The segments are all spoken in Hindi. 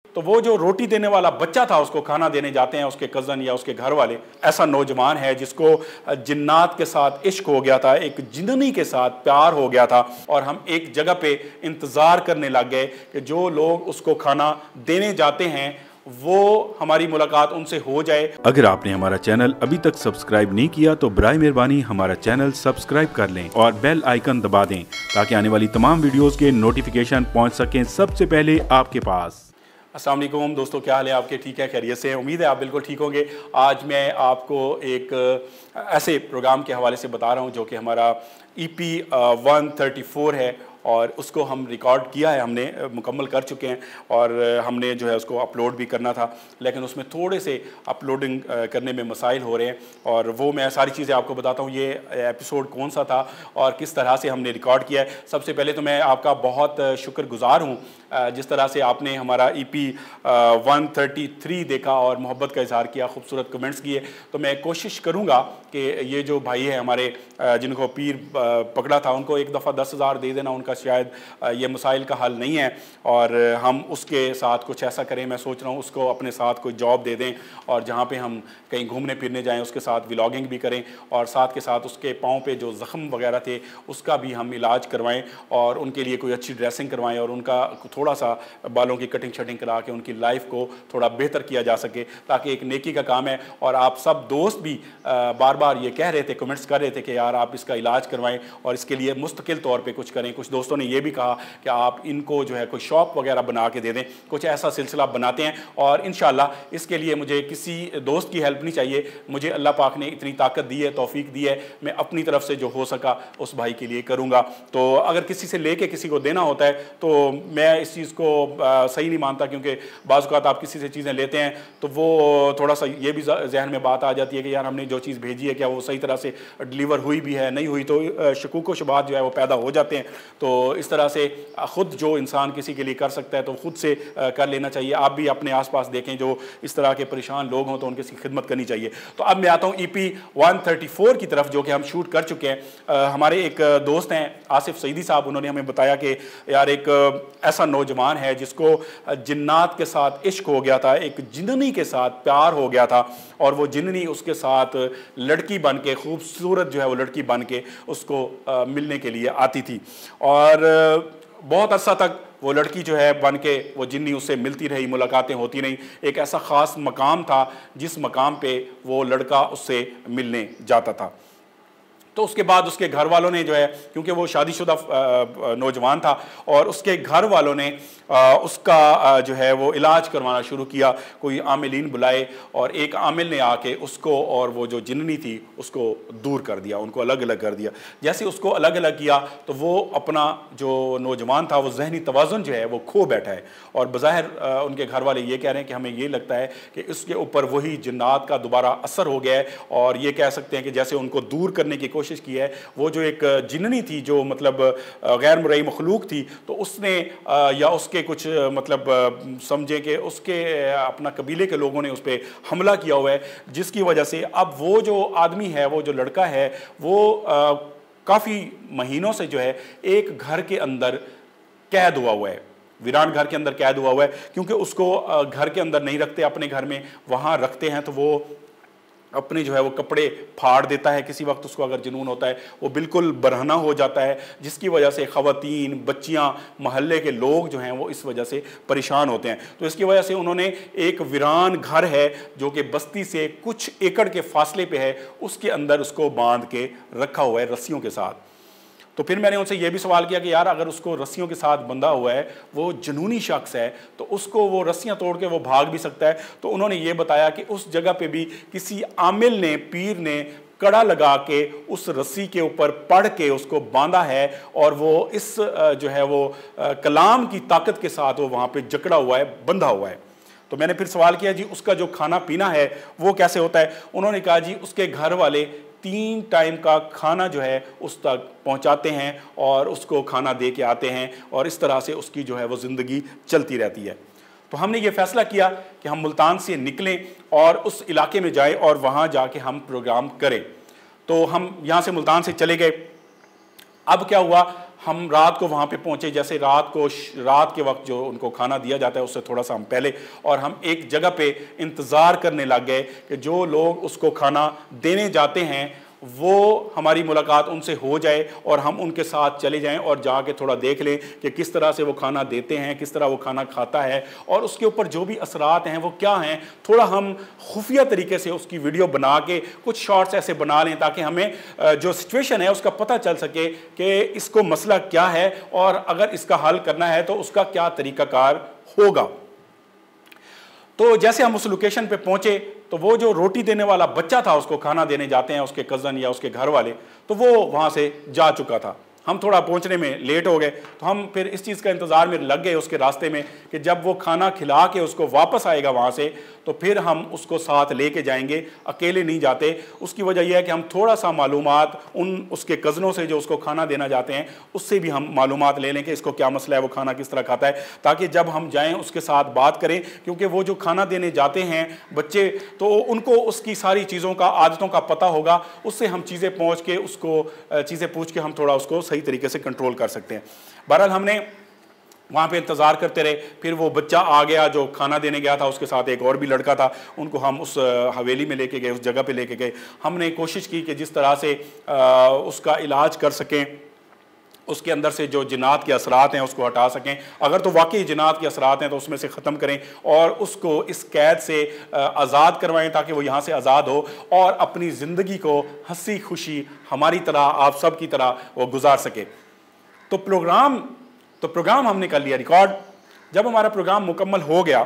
तो वो जो रोटी देने वाला बच्चा था, उसको खाना देने जाते हैं उसके कज़न या उसके घर वाले। ऐसा नौजवान है जिसको जिन्नात के साथ इश्क हो गया था, एक जिन्नी के साथ प्यार हो गया था, और हम एक जगह पे इंतज़ार करने लग गए कि जो लोग उसको खाना देने जाते हैं वो हमारी मुलाकात उनसे हो जाए। अगर आपने हमारा चैनल अभी तक सब्सक्राइब नहीं किया तो बराए मेहरबानी हमारा चैनल सब्सक्राइब कर लें और बेल आइकन दबा दें ताकि आने वाली तमाम वीडियोस के नोटिफिकेशन पहुंच सकें सबसे पहले आपके पास। अस्सलाम वालेकुम दोस्तों, क्या हाल है आपके? ठीक है, खैरियत से? उम्मीद है आप बिल्कुल ठीक होंगे। आज मैं आपको एक ऐसे प्रोग्राम के हवाले से बता रहा हूं जो कि हमारा EP 134 है और उसको हम रिकॉर्ड किया है, हमने मुकम्मल कर चुके हैं और हमने जो है उसको अपलोड भी करना था, लेकिन उसमें थोड़े से अपलोडिंग करने में मसाइल हो रहे हैं और वो मैं सारी चीज़ें आपको बताता हूँ। ये एपिसोड कौन सा था और किस तरह से हमने रिकॉर्ड किया है। सबसे पहले तो मैं आपका बहुत शुक्रगुजार हूँ जिस तरह से आपने हमारा EP 133 देखा और मोहब्बत का इजहार किया, खूबसूरत कमेंट्स किए। तो मैं कोशिश करूँगा कि ये जो भाई है हमारे जिनको पीर पकड़ा था, उनको एक दफ़ा 10,000 दे देना, उनका शायद ये मसाइल का हल नहीं है और हम उसके साथ कुछ ऐसा करें। मैं सोच रहा हूँ उसको अपने साथ कोई जॉब दे दें और जहाँ पे हम कहीं घूमने फिरने जाएं उसके साथ व्लॉगिंग भी करें और साथ के साथ उसके पाँव पे जो ज़ख्म वगैरह थे उसका भी हम इलाज करवाएं और उनके लिए कोई अच्छी ड्रेसिंग करवाएं और उनका थोड़ा सा बालों की कटिंग शटिंग करा के उनकी लाइफ को थोड़ा बेहतर किया जा सके, ताकि एक नेकी का काम है। और आप सब दोस्त भी बार बार ये कह रहे थे, कमेंट्स कर रहे थे कि यार आप इसका इलाज करवाएं और इसके लिए मुस्तकिल तौर पे कुछ करें। कुछ दोस्तों ने ये भी कहा कि आप इनको जो है कोई शॉप वगैरह बना के दे दें। कुछ ऐसा सिलसिला बनाते हैं और इंशाल्लाह इसके लिए मुझे किसी दोस्त की हेल्प नहीं चाहिए, मुझे अल्लाह पाक ने इतनी ताकत दी है, तौफीक दी है, मैं अपनी तरफ से जो हो सका उस भाई के लिए करूँगा। तो अगर किसी से लेके किसी को देना होता है तो मैं इस चीज़ को सही नहीं मानता, क्योंकि बाज़ औक़ात आप किसी से चीज़ें लेते हैं तो वो थोड़ा सा ये भी जहन में बात आ जाती है कि यार हमने जो चीज़ भेजी है क्या वो सही तरह से डिलीवर हुई भी है, नहीं हुई, तो शकूक व शुबात जो है वो पैदा हो जाते हैं। तो इस तरह से ख़ुद जो इंसान किसी के लिए कर सकता है तो ख़ुद से कर लेना चाहिए। आप भी अपने आसपास देखें जो इस तरह के परेशान लोग हों तो उनकी खिदमत करनी चाहिए। तो अब मैं आता हूँ EP 134 की तरफ, जो कि हम शूट कर चुके हैं। हमारे एक दोस्त हैं आसिफ सईदी साहब, उन्होंने हमें बताया कि यार एक ऐसा नौजवान है जिसको जिन्नात के साथ इश्क हो गया था, एक जिन्नी के साथ प्यार हो गया था और वो जिन्नी उसके साथ लड़की बन के, खूबसूरत जो है वो लड़की बन के उसको मिलने के लिए आती थी और बहुत अरसा तक वो लड़की जो है बन के वो जिन्नी उससे मिलती रही, मुलाकातें होती रहीं। एक ऐसा ख़ास मकाम था जिस मकाम पे वो लड़का उससे मिलने जाता था। तो उसके बाद उसके घर वालों ने जो है, क्योंकि वो शादीशुदा नौजवान था, और उसके घर वालों ने उसका जो है वो इलाज करवाना शुरू किया। कोई आमिलीन बुलाए और एक आमिल ने आके उसको और वो जो जिन्नी थी उसको दूर कर दिया, उनको अलग अलग कर दिया। जैसे उसको अलग अलग किया तो वो अपना जो नौजवान था वो जहनी तवाज़ुन जो है वो खो बैठा है और बज़ाहिर उनके घर वाले ये कह रहे हैं कि हमें ये लगता है कि उसके ऊपर वही जिन्नात का दोबारा असर हो गया है और ये कह सकते हैं कि जैसे उनको दूर करने की कोशिश की है। वो जो एक जिन्नी थी जो मतलब गैर मुरई मखलूक थी, तो उसने या उसके कुछ मतलब समझे कि उसके अपना कबीले के लोगों ने उस पर हमला किया हुआ है, जिसकी वजह से अब वो जो आदमी है, वो जो लड़का है, वो काफ़ी महीनों से जो है एक घर के अंदर कैद हुआ है, वीरान घर के अंदर कैद हुआ है, क्योंकि उसको घर के अंदर नहीं रखते, अपने घर में वहाँ रखते हैं तो वो अपने जो है वो कपड़े फाड़ देता है। किसी वक्त उसको अगर जुनून होता है वो बिल्कुल बरहना हो जाता है, जिसकी वजह से ख़वातीन, बच्चियाँ, महल्ले के लोग जो हैं वो इस वजह से परेशान होते हैं। तो इसकी वजह से उन्होंने एक वीरान घर है जो कि बस्ती से कुछ एकड़ के फासले पे है, उसके अंदर उसको बांध के रखा हुआ है रस्सियों के साथ। तो फिर मैंने उनसे यह भी सवाल किया कि यार अगर उसको रस्सियों के साथ बंधा हुआ है, वो जुनूनी शख्स है, तो उसको वो रस्सियां तोड़ के वो भाग भी सकता है। तो उन्होंने ये बताया कि उस जगह पे भी किसी आमिल ने, पीर ने कड़ा लगा के उस रस्सी के ऊपर पड़ के उसको बांधा है और वो इस जो है वो कलाम की ताकत के साथ वो वहाँ पे जकड़ा हुआ है, बंधा हुआ है। तो मैंने फिर सवाल किया जी उसका जो खाना पीना है वो कैसे होता है? उन्होंने कहा जी उसके घर वाले 3 टाइम का खाना जो है उस तक पहुंचाते हैं और उसको खाना दे के आते हैं और इस तरह से उसकी जो है वो ज़िंदगी चलती रहती है। तो हमने ये फ़ैसला किया कि हम मुल्तान से निकलें और उस इलाके में जाएं और वहाँ जाके हम प्रोग्राम करें। तो हम यहाँ से मुल्तान से चले गए। अब क्या हुआ, हम रात को वहाँ पे पहुँचे, जैसे रात के वक्त जो उनको खाना दिया जाता है उससे थोड़ा सा हम पहले, और हम एक जगह पे इंतज़ार करने लग गए कि जो लोग उसको खाना देने जाते हैं वो हमारी मुलाकात उनसे हो जाए और हम उनके साथ चले जाएं और जाके थोड़ा देख लें कि किस तरह से वो खाना देते हैं, किस तरह वो खाना खाता है और उसके ऊपर जो भी असरात हैं वो क्या हैं। थोड़ा हम खुफिया तरीके से उसकी वीडियो बना के कुछ शॉर्ट्स ऐसे बना लें ताकि हमें जो सिचुएशन है उसका पता चल सके कि इसको मसला क्या है और अगर इसका हल करना है तो उसका क्या तरीक़ाकार होगा। तो जैसे हम उस लोकेशन पे पहुंचे तो वो जो रोटी देने वाला बच्चा था, उसको खाना देने जाते हैं उसके कज़न या उसके घर वाले, तो वो वहाँ से जा चुका था। हम थोड़ा पहुंचने में लेट हो गए तो हम फिर इस चीज़ का इंतज़ार में लग गए उसके रास्ते में कि जब वो खाना खिला के उसको वापस आएगा वहाँ से तो फिर हम उसको साथ लेके जाएंगे, अकेले नहीं जाते। उसकी वजह यह है कि हम थोड़ा सा मालूमात उन उसके कज़नों से जो उसको खाना देना जाते हैं उससे भी हम मालूमात ले लें कि इसको क्या मसला है, वो खाना किस तरह खाता है, ताकि जब हम जाएँ उसके साथ बात करें। क्योंकि वो जो खाना देने जाते हैं बच्चे तो उनको उसकी सारी चीज़ों का, आदतों का पता होगा, उससे हम चीज़ें पहुँच के उसको चीज़ें पूछ के हम थोड़ा उसको सही तरीके से कंट्रोल कर सकते हैं। बहरहाल हमने वहाँ पे इंतज़ार करते रहे, फिर वो बच्चा आ गया जो खाना देने गया था, उसके साथ एक और भी लड़का था, उनको हम उस हवेली में लेके गए, उस जगह पे लेके गए। हमने कोशिश की कि जिस तरह से उसका इलाज कर सकें, उसके अंदर से जो जिन्नात के असरात हैं उसको हटा सकें, अगर तो वाकई जिन्नात के असरात हैं तो उसमें से ख़त्म करें और उसको इस कैद से आज़ाद करवाएं ताकि वो यहाँ से आज़ाद हो और अपनी ज़िंदगी को हंसी खुशी हमारी तरह, आप सब की तरह वो गुजार सके। तो प्रोग्राम हमने कर लिया रिकॉर्ड। जब हमारा प्रोग्राम मुकम्मल हो गया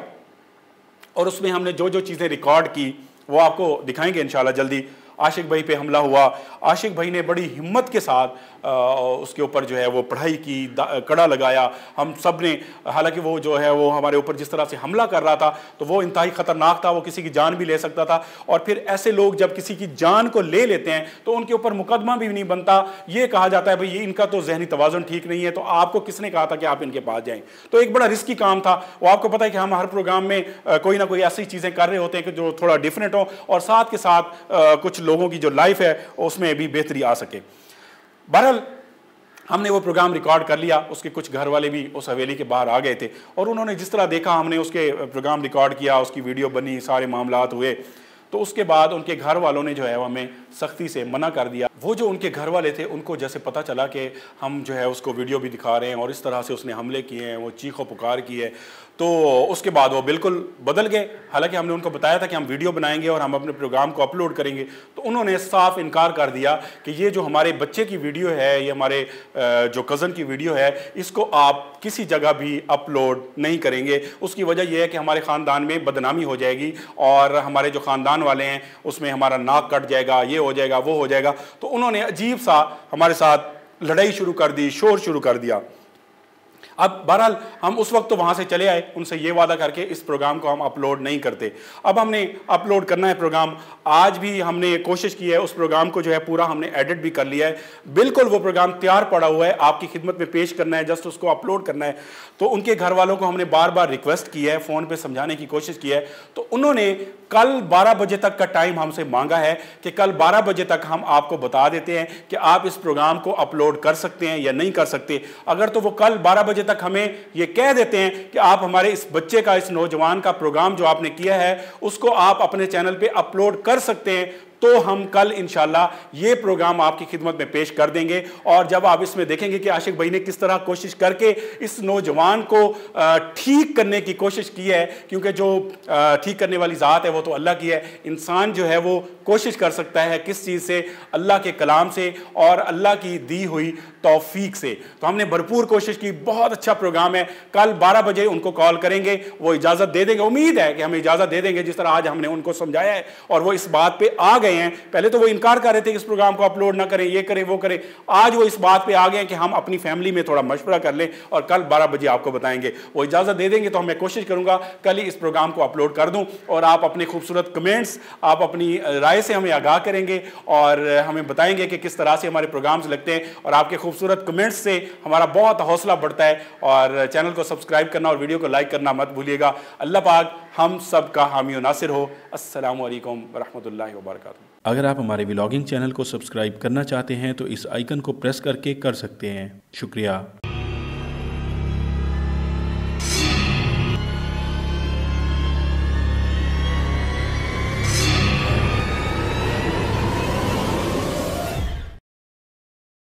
और उसमें हमने जो जो चीज़ें रिकॉर्ड की वो आपको दिखाएंगे इंशाल्लाह जल्दी। आशिक भाई पे हमला हुआ, आशिक भाई ने बड़ी हिम्मत के साथ उसके ऊपर जो है वो पढ़ाई की, कड़ा लगाया। हम सब ने, हालांकि वो जो है वो हमारे ऊपर जिस तरह से हमला कर रहा था तो वो इंतहाई ख़तरनाक था, वो किसी की जान भी ले सकता था। और फिर ऐसे लोग जब किसी की जान को ले लेते हैं तो उनके ऊपर मुकदमा भी नहीं बनता। ये कहा जाता है भाई ये इनका तो जहनी तवाज़ुन ठीक नहीं है, तो आपको किसने कहा था कि आप इनके पास जाएँ। तो एक बड़ा रिस्की काम था वो। आपको पता है कि हम हर प्रोग्राम में कोई ना कोई ऐसी चीज़ें कर रहे होते हैं कि जो थोड़ा डिफरेंट हो और साथ के साथ कुछ लोगों की जो लाइफ है उसमें भी बेहतरी आ सके। बहरहाल हमने वो प्रोग्राम रिकॉर्ड कर लिया। उसके कुछ घर वाले भी उस हवेली के बाहर आ गए थे और उन्होंने जिस तरह देखा हमने उसके प्रोग्राम रिकॉर्ड किया, उसकी वीडियो बनी, सारे मामलात हुए, तो उसके बाद उनके घर वालों ने जो है वो हमें सख्ती से मना कर दिया। वो जो उनके घर वाले थे उनको जैसे पता चला कि हम जो है उसको वीडियो भी दिखा रहे हैं और इस तरह से उसने हमले किए हैं, वो चीखो पुकार की है, तो उसके बाद वो बिल्कुल बदल गए। हालांकि हमने उनको बताया था कि हम वीडियो बनाएंगे और हम अपने प्रोग्राम को अपलोड करेंगे, तो उन्होंने साफ इनकार कर दिया कि ये जो हमारे बच्चे की वीडियो है, ये हमारे जो कज़न की वीडियो है, इसको आप किसी जगह भी अपलोड नहीं करेंगे। उसकी वजह यह है कि हमारे ख़ानदान में बदनामी हो जाएगी और हमारे जो ख़ानदान वाले हैं उसमें हमारा नाक कट जाएगा, ये हो जाएगा, वो हो जाएगा। तो उन्होंने अजीब सा हमारे साथ लड़ाई शुरू कर दी, शोर शुरू कर दिया। अब बहरहाल हम उस वक्त तो वहाँ से चले आए उनसे ये वादा करके इस प्रोग्राम को हम अपलोड नहीं करते। अब हमने अपलोड करना है प्रोग्राम। आज भी हमने कोशिश की है, उस प्रोग्राम को जो है पूरा हमने एडिट भी कर लिया है, बिल्कुल वो प्रोग्राम तैयार पड़ा हुआ है, आपकी खिदमत में पेश करना है, जस्ट उसको अपलोड करना है। तो उनके घर वालों को हमने बार बार रिक्वेस्ट की है, फ़ोन पर समझाने की कोशिश की है, तो उन्होंने कल 12 बजे तक का टाइम हमसे मांगा है कि कल 12 बजे तक हम आपको बता देते हैं कि आप इस प्रोग्राम को अपलोड कर सकते हैं या नहीं कर सकते। अगर तो वो कल 12 बजे तक हमें ये कह देते हैं कि आप हमारे इस बच्चे का, इस नौजवान का प्रोग्राम जो आपने किया है उसको आप अपने चैनल पे अपलोड कर सकते हैं, तो हम कल इंशाल्लाह ये प्रोग्राम आपकी खिदमत में पेश कर देंगे। और जब आप इसमें देखेंगे कि आशिक भाई ने किस तरह कोशिश करके इस नौजवान को ठीक करने की कोशिश की है, क्योंकि जो ठीक करने वाली ज़ात है वो तो अल्लाह की है। इंसान जो है वो कोशिश कर सकता है किस चीज़ से, अल्लाह के कलाम से और अल्लाह की दी हुई तौफीक से। तो हमने भरपूर कोशिश की, बहुत अच्छा प्रोग्राम है। कल 12 बजे उनको कॉल करेंगे, वो इजाज़त दे देंगे, उम्मीद है कि हमें इजाज़त दे देंगे जिस तरह आज हमने उनको समझाया है, और वो इस बात पे आ गए हैं। पहले तो वो इनकार कर रहे थे कि इस प्रोग्राम को अपलोड ना करें, ये करें, वो करें। आज वो इस बात पे आ गए हैं कि हम अपनी फैमिली में थोड़ा मशवरा कर लें और कल 12 बजे आपको बताएंगे। वो इजाज़त दे देंगे तो मैं कोशिश करूँगा कल ही इस प्रोग्राम को अपलोड कर दूँ और आप अपने खूबसूरत कमेंट्स, आप अपनी राय से हमें आगाह करेंगे और हमें बताएंगे कि किस तरह से हमारे प्रोग्राम्स लगते हैं। और आपके खूबसूरत कमेंट्स से हमारा बहुत हौसला बढ़ता है। और चैनल को सब्सक्राइब करना और वीडियो को लाइक करना मत भूलिएगा। अल्लाह पाक हम सब का हामी व नासिर हो। अस्सलामु अलैकुम वरहमतुल्लाहि वबरकातुहू। अगर आप हमारे व्लॉगिंग चैनल को सब्सक्राइब करना चाहते हैं तो इस आइकन को प्रेस करके कर सकते हैं। शुक्रिया।